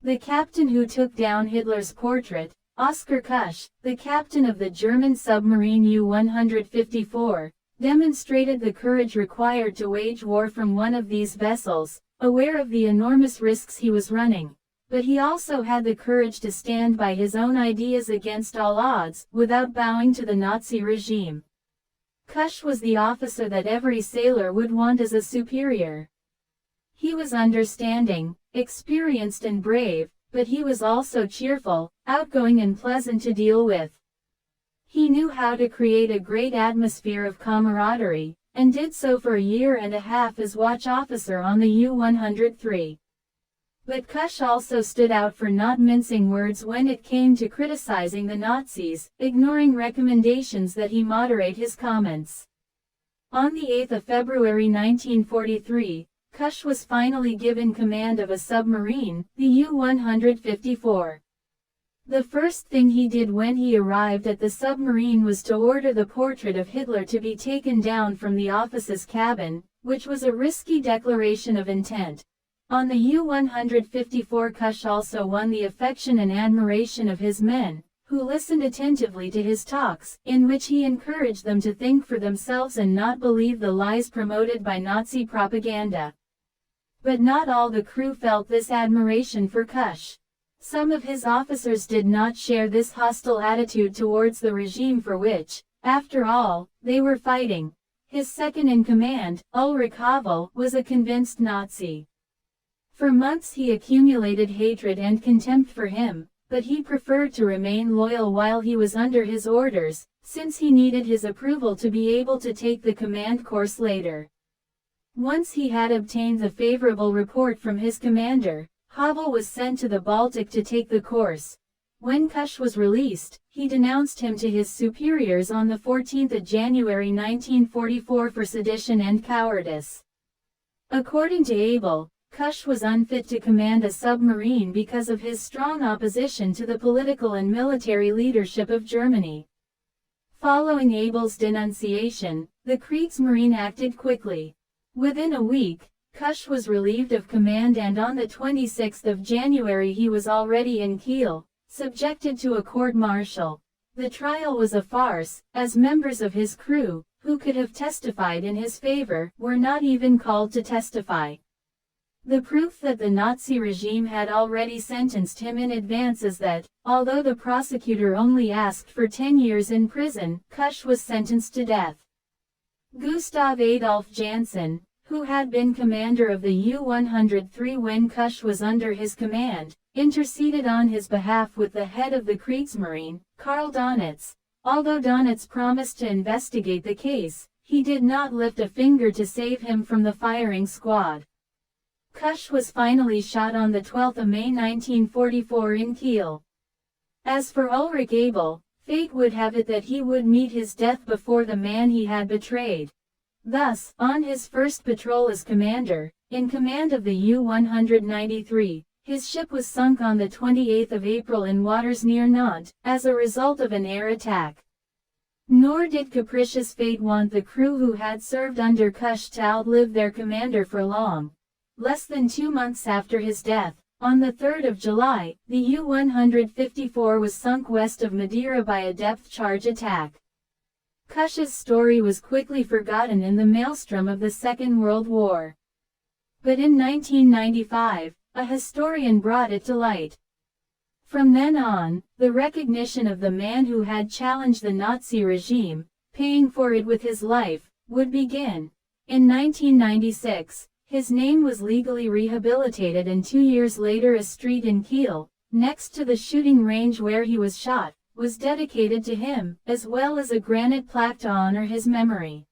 The captain who took down Hitler's portrait, Oskar Kusch, the captain of the German submarine U-154, demonstrated the courage required to wage war from one of these vessels, aware of the enormous risks he was running. But he also had the courage to stand by his own ideas against all odds, without bowing to the Nazi regime. Kusch was the officer that every sailor would want as a superior. He was understanding, experienced and brave, but he was also cheerful, outgoing and pleasant to deal with. He knew how to create a great atmosphere of camaraderie, and did so for a year and a half as watch officer on the U-103. But Kusch also stood out for not mincing words when it came to criticizing the Nazis, ignoring recommendations that he moderate his comments. On the 8th of February 1943, Kusch was finally given command of a submarine, the U-154. The first thing he did when he arrived at the submarine was to order the portrait of Hitler to be taken down from the officer's cabin, which was a risky declaration of intent. On the U-154, Kusch also won the affection and admiration of his men, who listened attentively to his talks, in which he encouraged them to think for themselves and not believe the lies promoted by Nazi propaganda. But not all the crew felt this admiration for Kusch. Some of his officers did not share this hostile attitude towards the regime for which, after all, they were fighting. His second-in-command, Ulrich Havel, was a convinced Nazi. For months he accumulated hatred and contempt for him, but he preferred to remain loyal while he was under his orders, since he needed his approval to be able to take the command course later. Once he had obtained the favorable report from his commander, Havel was sent to the Baltic to take the course. When Kusch was released, he denounced him to his superiors on the 14th of January 1944 for sedition and cowardice. According to Abel, Kusch was unfit to command a submarine because of his strong opposition to the political and military leadership of Germany. Following Abel's denunciation, the Kriegsmarine acted quickly. Within a week, Kusch was relieved of command and on the 26th of January he was already in Kiel, subjected to a court-martial. The trial was a farce, as members of his crew, who could have testified in his favor, were not even called to testify. The proof that the Nazi regime had already sentenced him in advance is that, although the prosecutor only asked for 10 years in prison, Kusch was sentenced to death. Gustav Adolf Jansen, who had been commander of the U-103 when Kusch was under his command, interceded on his behalf with the head of the Kriegsmarine, Karl Donitz. Although Donitz promised to investigate the case, he did not lift a finger to save him from the firing squad. Kusch was finally shot on the 12th of May 1944 in Kiel. As for Ulrich Abel, fate would have it that he would meet his death before the man he had betrayed. Thus, on his first patrol as commander, in command of the U-193, his ship was sunk on the 28th of April in waters near Nantes, as a result of an air attack. Nor did capricious fate want the crew who had served under Kusch to outlive their commander for long. Less than 2 months after his death, on the 3rd of July, the U-154 was sunk west of Madeira by a depth-charge attack. Kusch's story was quickly forgotten in the maelstrom of the Second World War. But in 1995, a historian brought it to light. From then on, the recognition of the man who had challenged the Nazi regime, paying for it with his life, would begin. In 1996, his name was legally rehabilitated and 2 years later a street in Kiel, next to the shooting range where he was shot, was dedicated to him, as well as a granite plaque to honor his memory.